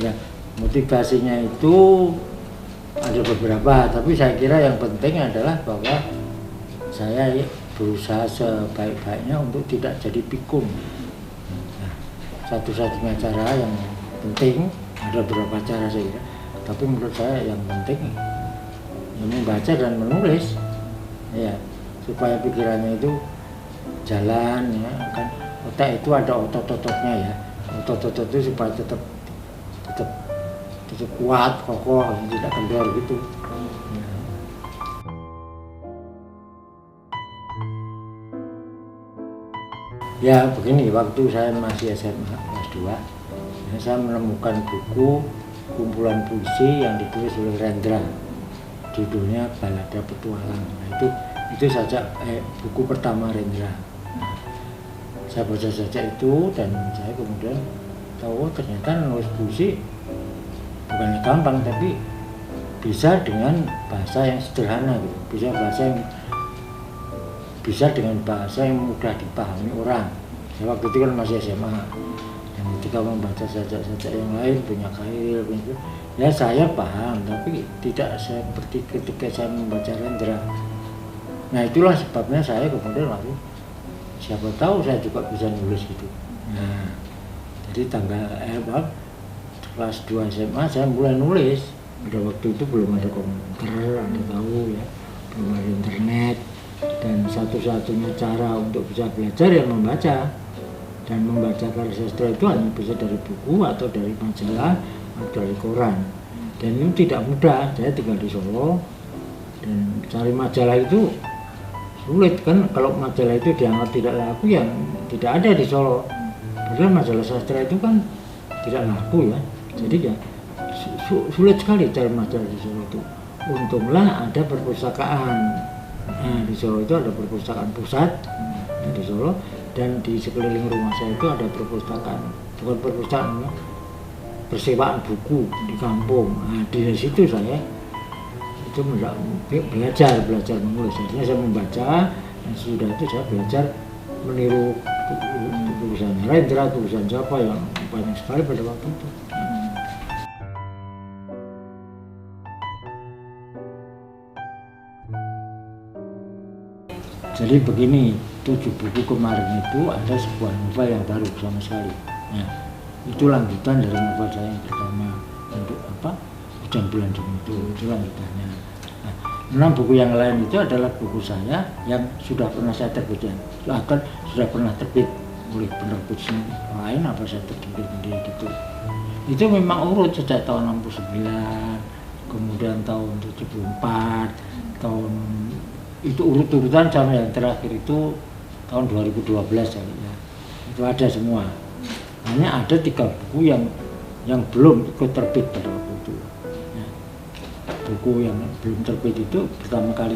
Ya, motivasinya itu ada beberapa, tapi saya kira yang penting adalah bahwa saya berusaha sebaik-baiknya untuk tidak jadi pikun. Nah, satu-satunya cara yang penting, ada beberapa cara saya kira, tapi menurut saya yang penting ya membaca dan menulis, ya, supaya pikirannya itu jalan, ya kan. Otak itu ada otot-ototnya, ya, otot-otot itu supaya tetap kuat, kokoh, tidak kendor gitu. Ya begini, waktu saya masih SMA kelas 2, ya, saya menemukan buku kumpulan puisi yang ditulis oleh Rendra, judulnya Balada Petualang. Nah, itu saja buku pertama Rendra. Nah, saya baca saja itu dan saya kemudian tahu ternyata nulis puisi bukannya gampang, tapi bisa dengan bahasa yang sederhana gitu, bisa dengan bahasa yang mudah dipahami orang. Saya waktu itu kan masih SMA, dan ketika membaca sajak-sajak yang lain punya Khairil, ya saya paham, tapi tidak seperti ketika saya membaca Rendra. Nah itulah sebabnya saya kemudian lalu siapa tahu saya juga bisa nulis gitu. Nah jadi kelas 2 SMA saya mulai nulis. Pada waktu itu belum ada komputer, Anda tahu ya, belum ada internet, dan satu-satunya cara untuk bisa belajar ya membaca, dan membaca karya sastra itu hanya bisa dari buku atau dari majalah atau dari koran, dan itu tidak mudah. Saya tinggal di Solo dan cari majalah itu sulit kan, kalau majalah itu dianggap tidak laku yang tidak ada di Solo, padahal majalah sastra itu kan tidak laku ya, jadi ya sulit sekali cari majalah di Solo itu. Untunglah ada perpustakaan. Nah, di Solo itu ada perpustakaan pusat di Solo, dan di sekeliling rumah saya itu ada perpustakaan, bukan perpustakaan, persewaan buku di kampung. Nah, di situ saya itu belajar menulis. Akhirnya saya membaca, dan sudah itu saya belajar meniru tulisan Rendra, tulisan siapa yang banyak sekali pada waktu itu. Jadi begini, 7 buku kemarin itu ada sebuah novel yang baru sama sekali. Ya, itu lanjutan dari novel saya yang pertama, untuk Hujan Bulan Dingin itu lanjutannya. Nah, 6 buku yang lain itu adalah buku saya yang sudah pernah saya terbitkan, bahkan sudah pernah terbit oleh penerbit lain, apa saya terbit sendiri gitu. Itu memang urut sejak tahun 69, kemudian tahun 74, tahun itu urut-urutan sampai yang terakhir itu tahun 2012 ya. Itu ada semua. Hanya ada 3 buku yang belum ikut terbit pada waktu itu. Ya. Buku yang belum terbit itu pertama kali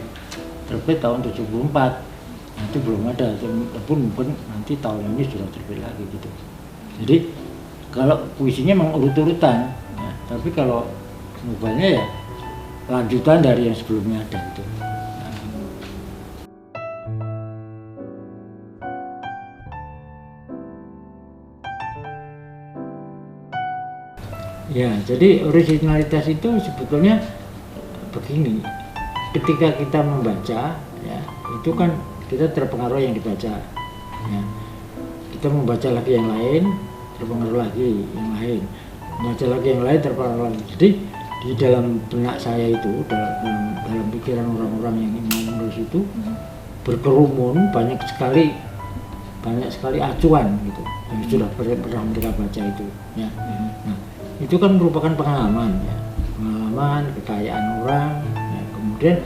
terbit tahun 74. Nah, itu belum ada, walaupun mungkin nanti tahun ini sudah terbit lagi gitu. Jadi kalau puisinya memang urut-urutan, ya, tapi kalau novelnya ya lanjutan dari yang sebelumnya ada gitu. Ya, jadi originalitas itu sebetulnya begini, ketika kita membaca, ya, itu kan kita terpengaruh yang dibaca, ya. Kita membaca lagi yang lain, terpengaruh lagi yang lain, membaca lagi yang lain, terpengaruh lagi. Jadi di dalam benak saya itu, dalam pikiran orang-orang yang mau menulis itu berkerumun banyak sekali acuan gitu yang sudah pernah mereka baca itu, ya. Nah, itu kan merupakan pengalaman, ya, kekayaan orang, ya. Kemudian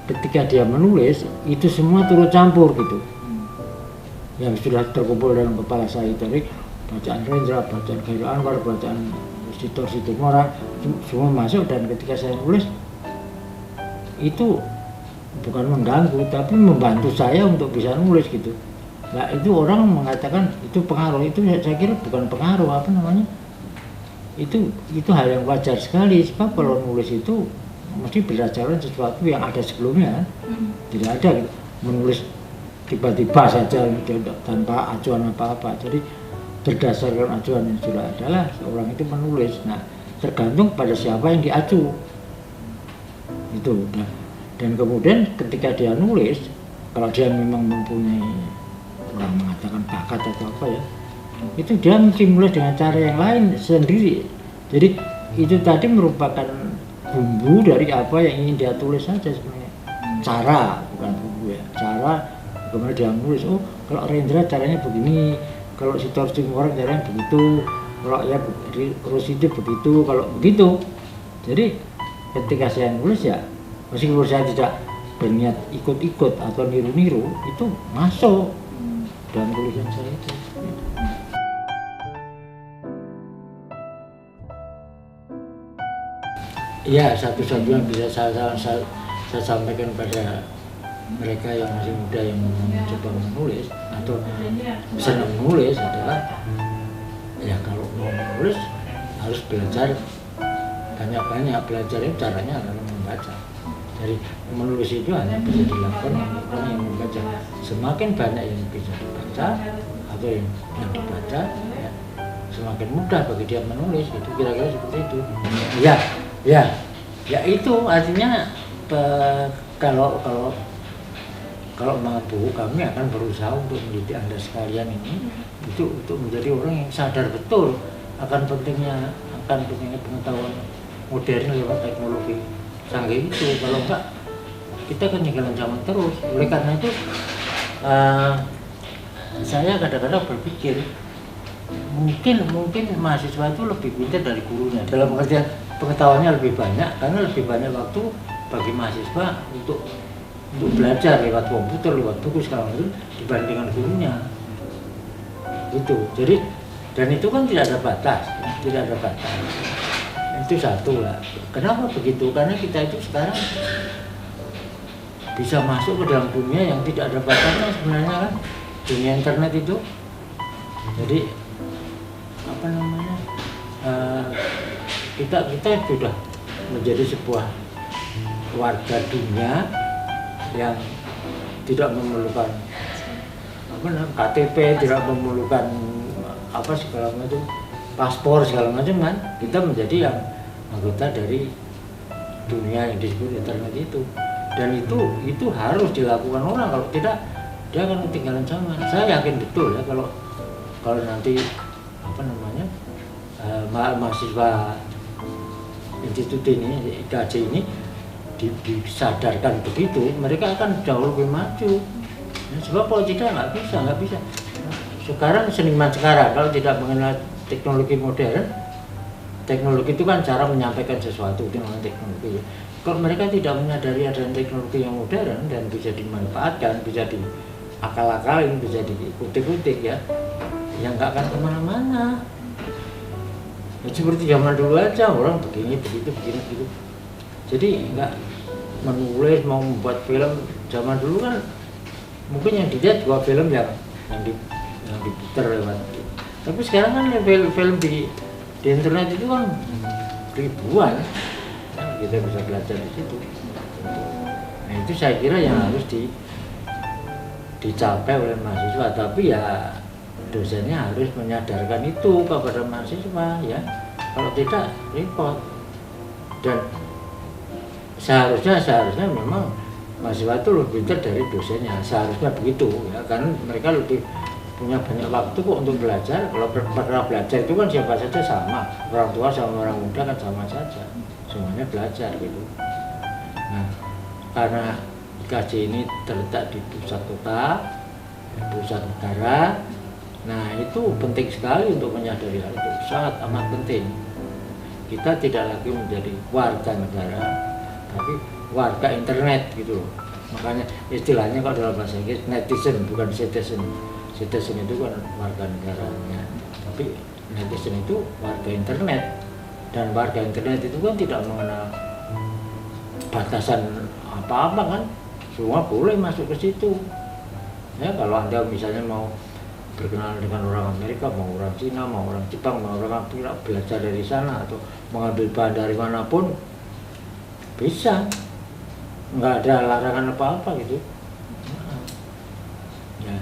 ketika dia menulis itu semua turut campur gitu, yang sudah terkumpul dalam kepala saya dari bacaan Rendra, bacaan Khairil Anwar, bacaan Sitor Situmorang, semua masuk, dan ketika saya nulis itu bukan mengganggu tapi membantu saya untuk bisa nulis gitu. Nah, itu orang mengatakan itu pengaruh, itu saya kira bukan pengaruh, itu hal yang wajar sekali, sebab kalau nulis itu mesti berdasarkan sesuatu yang ada sebelumnya, tidak ada gitu, menulis tiba-tiba saja tanpa acuan apa-apa. Jadi berdasarkan acuan yang sudah ada lah seorang itu menulis. Nah, tergantung pada siapa yang diacu itu. Nah, dan kemudian ketika dia nulis, kalau dia memang mempunyai, orang mengatakan bakat atau apa ya, itu dia mesti mulai dengan cara yang lain sendiri. Jadi itu tadi merupakan bumbu dari apa yang ingin dia tulis saja sebenarnya. Cara, bukan bumbu ya, cara. Kemudian dia nulis, oh kalau Rendra caranya begini, kalau si Torsimorang caranya begitu, kalau ya Rosidi begitu, kalau begitu. Jadi ketika saya nulis ya, meskipun saya tidak berniat ikut-ikut atau niru-niru, itu masuk dalam tulisan saya itu. Ya, satu-satunya bisa saya sampaikan pada mereka yang masih muda yang mencoba menulis atau senang menulis adalah, ya kalau mau menulis harus belajar banyak-banyak. Belajar itu caranya adalah membaca. Jadi menulis itu hanya bisa dilakukan orang yang membaca. Semakin banyak yang bisa dibaca atau yang dibaca, ya, semakin mudah bagi dia menulis. Itu kira-kira seperti itu. Ya itu artinya kalau mampu, kami akan berusaha untuk mendidik Anda sekalian ini itu untuk menjadi orang yang sadar betul akan pentingnya pengetahuan modern lewat teknologi canggih itu. Kalau enggak, kita ketinggalan zaman terus. Oleh karena itu saya kadang-kadang berpikir mungkin mahasiswa itu lebih pintar dari gurunya, dalam pengertian pengetahuannya lebih banyak karena lebih banyak waktu bagi mahasiswa untuk belajar lewat komputer, lewat buku segala macam dibandingkan gurunya. Gitu. Jadi dan itu kan tidak ada batas. Itu satu lah. Kenapa begitu? Karena kita itu sekarang bisa masuk ke dalam dunia yang tidak ada batasnya sebenarnya kan, dunia internet itu. Jadi apa namanya? Kita sudah menjadi sebuah warga dunia yang tidak memerlukan KTP, tidak memerlukan segala macam, paspor segala macam kan. Kita menjadi yang anggota dari dunia yang disebut internet itu. Dan itu harus dilakukan orang, kalau tidak dia akan ketinggalan zaman. Saya yakin betul ya kalau nanti mahasiswa institut ini, IKJ ini disadarkan begitu, mereka akan jauh lebih maju. Sebab kalau tidak nggak bisa. Sekarang seniman sekarang kalau tidak mengenal teknologi modern, teknologi itu kan cara menyampaikan sesuatu dengan teknologi. Kalau mereka tidak menyadari ada teknologi yang modern dan bisa dimanfaatkan, bisa diakal-akalin, bisa dikutik-kutik ya nggak akan kemana-mana. Seperti zaman dulu aja, orang begini begitu. Jadi nggak menulis, mau membuat film zaman dulu kan mungkin yang dilihat juga film yang diputar lewat. Tapi sekarang kan film di internet itu kan ribuan, kita bisa belajar di situ. Nah itu saya kira yang harus dicapai oleh mahasiswa, tapi ya dosennya harus menyadarkan itu kepada mahasiswa ya. Kalau tidak repot. Dan seharusnya memang mahasiswa itu lebih pintar dari dosennya, seharusnya begitu ya, karena mereka lebih punya banyak waktu kok untuk belajar. Kalau pernah belajar itu kan siapa saja sama, orang tua sama orang muda kan sama saja, semuanya belajar gitu. Nah karena IKJ ini terletak di pusat kota, pusat negara, nah itu penting sekali untuk menyadari hal itu, sangat amat penting. Kita tidak lagi menjadi warga negara, tapi warga internet gitu loh. Makanya istilahnya kalau dalam bahasa Inggris netizen, bukan citizen. Citizen itu kan warga negaranya, tapi netizen itu warga internet. Dan warga internet itu kan tidak mengenal batasan apa-apa kan, semua boleh masuk ke situ. Ya kalau Anda misalnya mau berkenalan dengan orang Amerika, mau orang Cina, mau orang Jepang, mau orang Afrika, belajar dari sana atau mengambil bahan dari manapun bisa, nggak ada larangan apa-apa gitu. Ya.